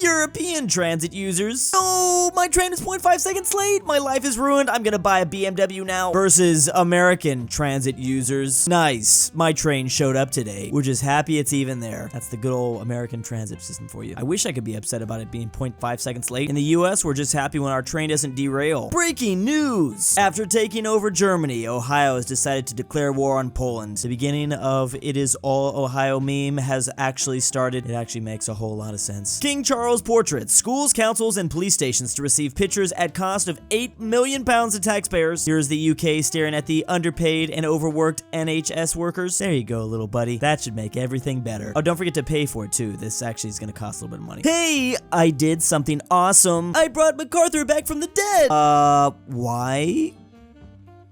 European transit users. Oh, my train is 0.5 seconds late. My life is ruined. I'm gonna buy a BMW now. Versus American transit users. Nice. My train showed up today. We're just happy it's even there. That's the good old American transit system for you. I wish I could be upset about it being 0.5 seconds late. In the US, we're just happy when our train doesn't derail. Breaking news! After taking over Germany, Ohio has decided to declare war on Poland. The beginning of It Is All Ohio meme has actually started. It actually makes a whole lot of sense. King Charles portraits, schools, councils, and police stations to receive pictures at cost of £8 million to taxpayers. Here's the UK staring at the underpaid and overworked NHS workers. There you go, little buddy. That should make everything better. Oh, don't forget to pay for it too. This actually is going to cost a little bit of money. Hey, I did something awesome. I brought MacArthur back from the dead. Why?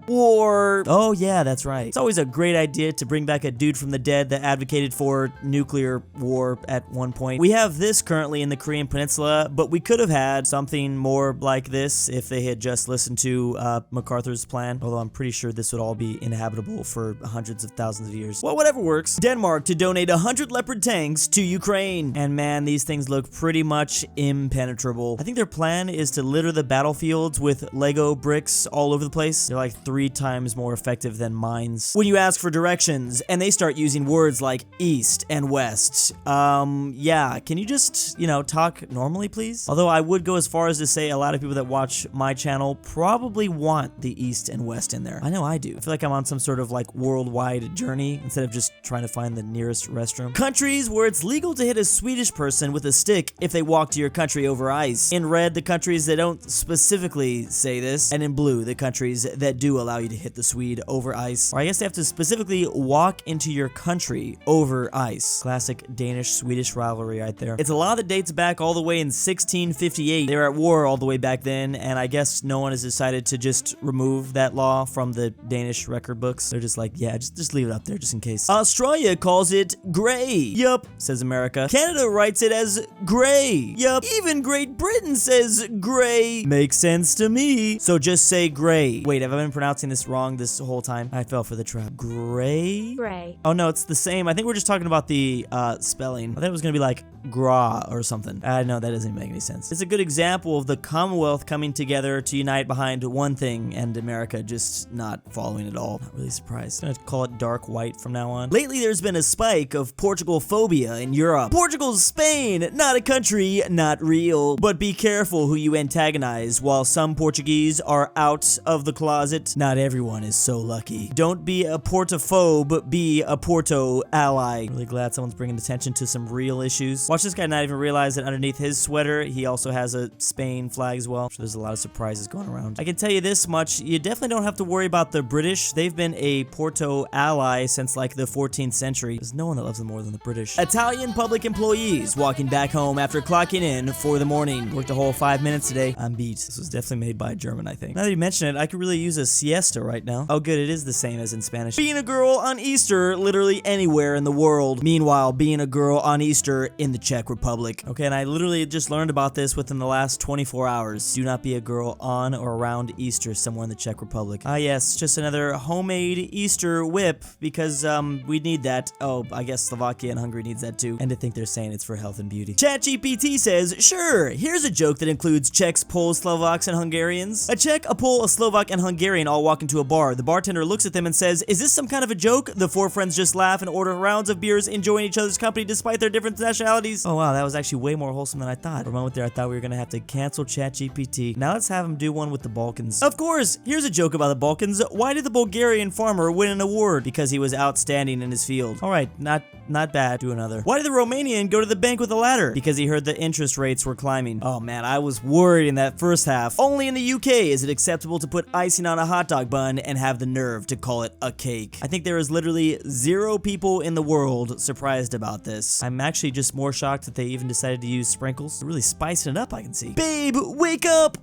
War. Oh yeah, that's right. It's always a great idea to bring back a dude from the dead that advocated for nuclear war at one point. We have this currently in the Korean Peninsula, but we could have had something more like this if they had just listened to MacArthur's plan, although I'm pretty sure this would all be inhabitable for hundreds of thousands of years. Well, whatever works. Denmark to donate 100 Leopard tanks to Ukraine. And man, these things look pretty much impenetrable. I think their plan is to litter the battlefields with Lego bricks all over the place. They're like 3 times more effective than mines. When you ask for directions and they start using words like east and west, yeah, can you just, talk normally, please? Although I would go as far as to say a lot of people that watch my channel probably want the east and west in there. I know I do. I feel like I'm on some sort of like worldwide journey instead of just trying to find the nearest restroom. Countries where it's legal to hit a Swedish person with a stick if they walk to your country over ice. In red, the countries that don't specifically say this, and in blue, the countries that do allow you to hit the Swede over ice. Or I guess they have to specifically walk into your country over ice. Classic Danish-Swedish rivalry right there. It's a law that dates back all the way in 1658. They were at war all the way back then, and I guess no one has decided to just remove that law from the Danish record books. They're just like, yeah, just leave it up there just in case. Australia calls it gray. Yup, says America. Canada writes it as gray. Yup, even Great Britain says gray. Makes sense to me. So just say gray. Wait, have I been pronouncing this wrong this whole time? I fell for the trap. Gray? Gray. Oh no, it's the same. I think we're just talking about the spelling. I thought it was gonna be like gra or something. I know that doesn't make any sense. It's a good example of the Commonwealth coming together to unite behind one thing and America just not following at all. Not really surprised. I'm gonna call it dark white from now on. Lately, there's been a spike of Portugal phobia in Europe. Portugal's Spain, not a country, not real. But be careful who you antagonize. While some Portuguese are out of the closet, not everyone is so lucky. Don't be a Portophobe, be a Porto ally. Really glad someone's bringing attention to some real issues. Watch this guy not even realize that underneath his sweater, he also has a Spain flag as well. I'm sure there's a lot of surprises going around. I can tell you this much, you definitely don't have to worry about the British. They've been a Porto ally since like the 14th century. There's no one that loves them more than the British. Italian public employees walking back home after clocking in for the morning. Worked a whole 5 minutes today. I'm beat. This was definitely made by a German, I think. Now that you mention it, I could really use a siesta right now. Oh good, it is the same as in Spanish. Being a girl on Easter, literally anywhere in the world. Meanwhile, being a girl on Easter in the Czech Republic. Okay, and I literally just learned about this within the last 24 hours. Do not be a girl on or around Easter somewhere in the Czech Republic. Ah yes, just another homemade Easter whip because we need that. Oh, I guess Slovakia and Hungary needs that too. And to think they're saying it's for health and beauty. ChatGPT says, sure, here's a joke that includes Czechs, Poles, Slovaks, and Hungarians. A Czech, a Pole, a Slovak, and Hungarian all walk into a bar. The bartender looks at them and says, is this some kind of a joke? The four friends just laugh and order rounds of beers, enjoying each other's company despite their different nationalities. Oh wow, that was actually way more wholesome than I thought. For a moment there, I thought we were gonna have to cancel ChatGPT. Now let's have him do one with the Balkans. Of course, here's a joke about the Balkans. Why did the Bulgarian farmer win an award? Because he was outstanding in his field. All right, not bad. Do another. Why did the Romanian go to the bank with a ladder? Because he heard the interest rates were climbing. Oh man, I was worried in that first half. Only in the UK is it acceptable to put icing on a hot dog bun and have the nerve to call it a cake. I think there is literally 0 people in the world surprised about this. I'm actually just more shocked that they even decided to use sprinkles. They're really spicing it up, I can see. Babe, wake up!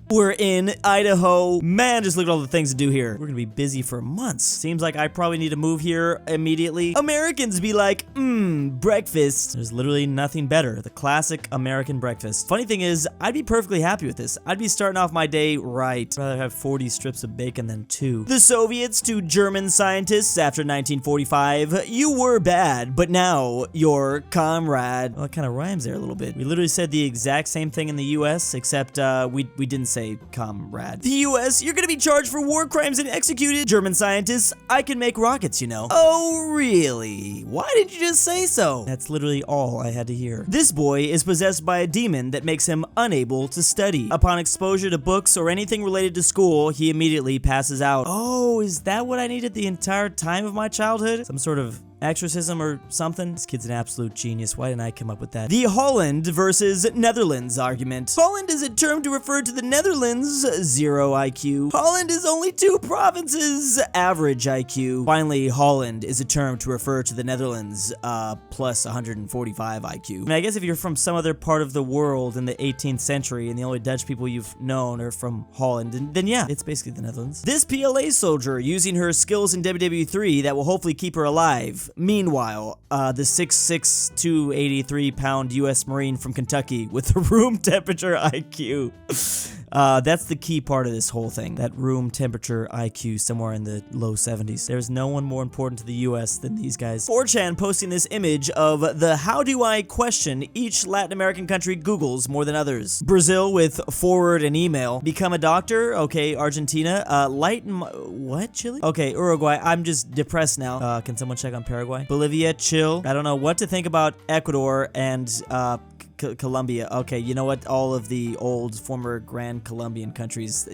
We're in Idaho. Man, just look at all the things to do here. We're gonna be busy for months. Seems like I probably need to move here immediately. Americans be like, breakfast. There's literally nothing better. The classic American breakfast. Funny thing is, I'd be perfectly happy with this. I'd be starting off my day right. I'd rather have 40 strips of bacon than 2. The Soviets to German scientists after 1945. You were bad, but now you're comrade. Well, it kind of rhymes there a little bit. We literally said the exact same thing in the US, except we didn't say comrade. The US, you're gonna be charged for war crimes and executed. German scientists, I can make rockets, you know. Oh, really? Why did you just say so? That's literally all I had to hear. This boy is possessed by a demon that makes him unable to study. Upon exposure to books or anything related to school, he immediately passes out. Oh, is that what I needed the entire time of my childhood? Some sort of exorcism or something? This kid's an absolute genius. Why didn't I come up with that? The Holland versus Netherlands argument. Holland is a term to refer to the Netherlands, 0 IQ. Holland is only 2 provinces, average IQ. Finally, Holland is a term to refer to the Netherlands, plus 145 IQ. I mean, I guess if you're from some other part of the world in the 18th century and the only Dutch people you've known are from Holland, then yeah, it's basically the Netherlands. This PLA soldier using her skills in WWE3 that will hopefully keep her alive. Meanwhile, the 6'6", 283-pound U.S. Marine from Kentucky with a room temperature IQ. That's the key part of this whole thing. That room temperature IQ somewhere in the low 70s. There's no one more important to the US than these guys. 4chan posting this image of the how do I question each Latin American country Googles more than others. Brazil with forward and email. Become a doctor? Okay, Argentina. Lighten what? Chile? Okay, Uruguay. I'm just depressed now. Can someone check on Paraguay? Bolivia, chill. I don't know what to think about Ecuador and, Colombia. Okay, you know what? All of the old former Grand Colombian countries,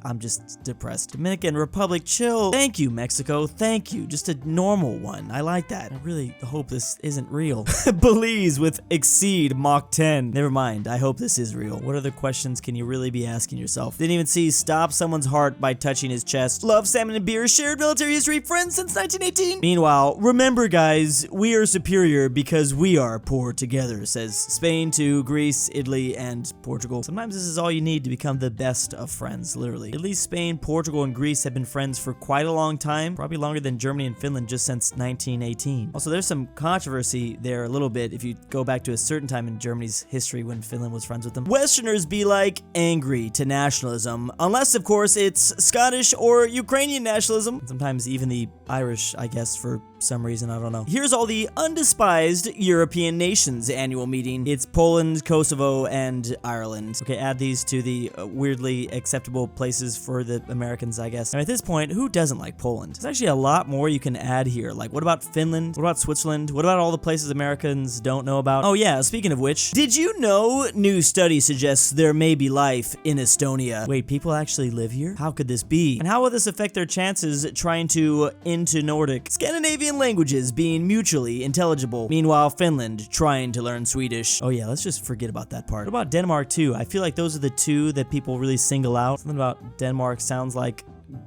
I'm just depressed. Dominican Republic, chill. Thank you, Mexico. Thank you. Just a normal one. I like that. I really hope this isn't real. Belize with exceed Mach 10. Never mind. I hope this is real. What other questions can you really be asking yourself? Didn't even see stop someone's heart by touching his chest. Love salmon and beer. Shared military history. Friends since 1918. Meanwhile, remember guys, we are superior because we are poor together, says Spain to Greece, Italy, and Portugal. Sometimes this is all you need to become the best of friends, literally. At least Spain, Portugal, and Greece have been friends for quite a long time, probably longer than Germany and Finland just since 1918. Also, there's some controversy there a little bit if you go back to a certain time in Germany's history when Finland was friends with them. Westerners be like angry to nationalism, unless of course it's Scottish or Ukrainian nationalism. Sometimes even the Irish, I guess, for some reason, I don't know. Here's all the undespised European nations annual meeting. It's Poland, Kosovo, and Ireland. Okay, add these to the weirdly acceptable places for the Americans, I guess. And at this point, who doesn't like Poland? There's actually a lot more you can add here. Like, what about Finland? What about Switzerland? What about all the places Americans don't know about? Oh yeah, speaking of which, did you know new study suggests there may be life in Estonia? Wait, people actually live here? How could this be? And how will this affect their chances trying to into Nordic? Scandinavian languages being mutually intelligible. Meanwhile, Finland trying to learn Swedish. Oh yeah, let's just forget about that part. What about Denmark too? I feel like those are the two that people really single out. Something about Denmark sounds like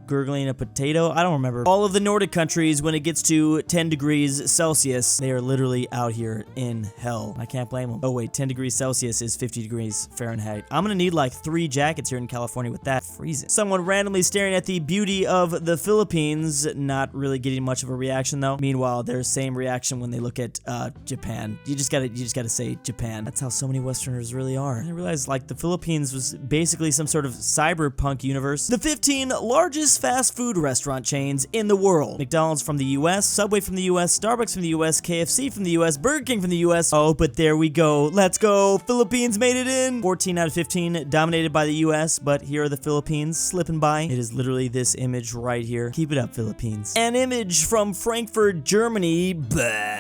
gurgling a potato. I don't remember. All of the Nordic countries, when it gets to 10 degrees Celsius, they are literally out here in hell. I can't blame them. Oh wait, 10 degrees Celsius is 50 degrees Fahrenheit. I'm gonna need like 3 jackets here in California with that. Freezing. Someone randomly staring at the beauty of the Philippines, not really getting much of a reaction though. Meanwhile, their same reaction when they look at Japan. You just gotta say Japan. That's how so many Westerners really are. I realized like the Philippines was basically some sort of cyberpunk universe. The 15 largest fast food restaurant chains in the world. McDonald's from the US, Subway from the US, Starbucks from the US, KFC from the US, Burger King from the US. Oh, but there we go. Let's go. Philippines made it in. 14 out of 15 dominated by the US, but here are the Philippines slipping by. It is literally this image right here. Keep it up, Philippines. An image from Frankfurt, Germany,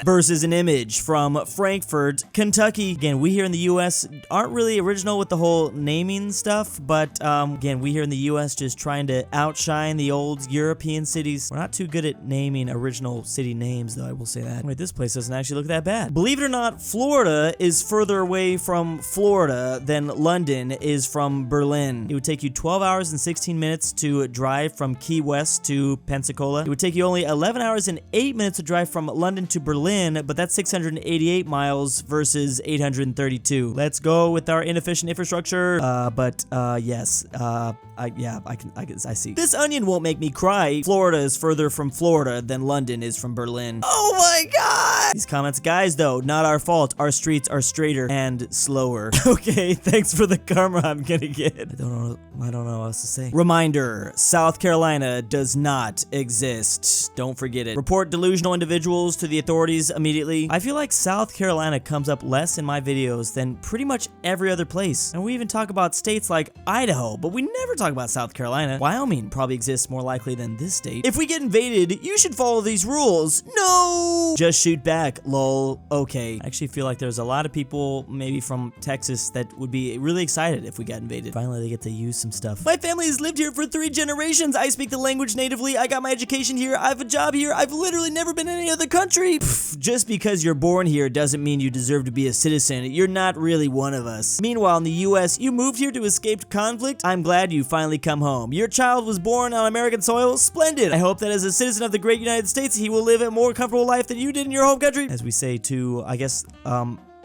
versus an image from Frankfurt, Kentucky. Again, we here in the US aren't really original with the whole naming stuff, but again, we here in the US just trying to out outshine the old European cities. We're not too good at naming original city names, though, I will say that. Wait, this place doesn't actually look that bad. Believe it or not, Florida is further away from Florida than London is from Berlin. It would take you 12 hours and 16 minutes to drive from Key West to Pensacola. It would take you only 11 hours and 8 minutes to drive from London to Berlin, but that's 688 miles versus 832. Let's go with our inefficient infrastructure. Yes. I see. This onion won't make me cry. Florida is further from Florida than London is from Berlin. Oh my god! These comments, guys, though, not our fault. Our streets are straighter and slower. Okay, thanks for the karma I'm gonna get. I don't know what else to say. Reminder, South Carolina does not exist. Don't forget it. Report delusional individuals to the authorities immediately. I feel like South Carolina comes up less in my videos than pretty much every other place. And we even talk about states like Idaho, but we never talk about South Carolina. Wyoming probably exists more likely than this state. If we get invaded, you should follow these rules. No! Just shoot back, lol. Okay. I actually feel like there's a lot of people, maybe from Texas, that would be really excited if we got invaded. Finally, they get to use some stuff. My family has lived here for 3 generations. I speak the language natively. I got my education here. I have a job here. I've literally never been in any other country. Pfft, just because you're born here doesn't mean you deserve to be a citizen. You're not really one of us. Meanwhile, in the US, you moved here to escape conflict. I'm glad you finally come home. Your child was born on American soil. Splendid. I hope that as a citizen of the great United States, he will live a more comfortable life than you did in your home country. As we say to, I guess,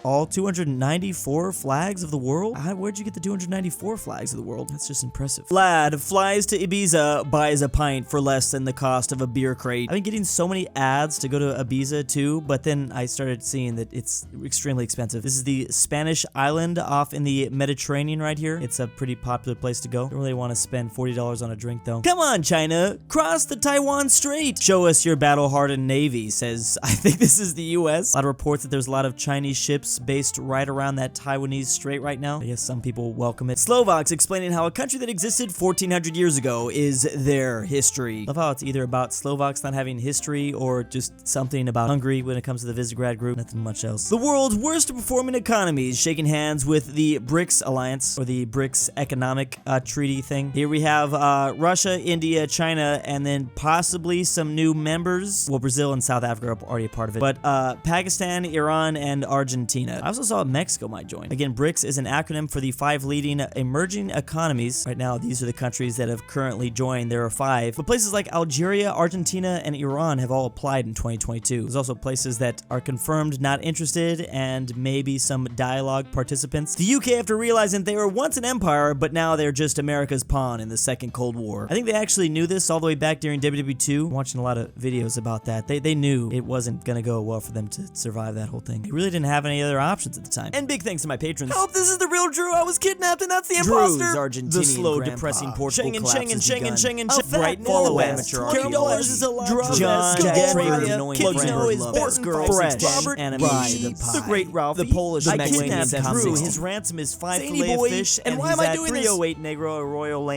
all 294 flags of the world? Where'd you get the 294 flags of the world? That's just impressive. Lad flies to Ibiza, buys a pint for less than the cost of a beer crate. I've been getting so many ads to go to Ibiza too, but then I started seeing that it's extremely expensive. This is the Spanish island off in the Mediterranean right here. It's a pretty popular place to go. Don't really want to spend $40 on a drink though. Come on, China, cross the Taiwan Strait. Show us your battle-hardened navy, says, I think this is the US. A lot of reports that there's a lot of Chinese ships based right around that Taiwanese strait right now. I guess some people welcome it. Slovaks explaining how a country that existed 1400 years ago is their history. Love how it's either about Slovaks not having history or just something about Hungary when it comes to the Visegrad group. Nothing much else. The world's worst performing economies shaking hands with the BRICS alliance, or the BRICS economic treaty thing. Here we have Russia, India, China, and then possibly some new members. Well, Brazil and South Africa are already a part of it. But Pakistan, Iran, and Argentina. I also saw Mexico might join. Again, BRICS is an acronym for the 5 leading emerging economies. Right now, these are the countries that have currently joined. There are 5. But places like Algeria, Argentina, and Iran have all applied in 2022. There's also places that are confirmed not interested, and maybe some dialogue participants. The UK, after realizing they were once an empire, but now they're just America's pawn in the Second Cold War. I think they actually knew this all the way back during WW2. I'm watching a lot of videos about that. They knew it wasn't gonna go well for them to survive that whole thing. They really didn't have any other options at the time. And big thanks to my patrons. Help, this is the real Drew. I was kidnapped and that's the imposter. Drew's Argentinian the slow, depressing Portugal Schengen, Bryton follow Amatuer, Carmel Saida, JohnDenver, KirinoIsBestGirl, Phresh Animations, TheGreatRalphy, the Polish-Lithuanian Commonwealth. His ransom is 5 fillet of fish, and why am I doing this? 308 Negro Arroyo Lane.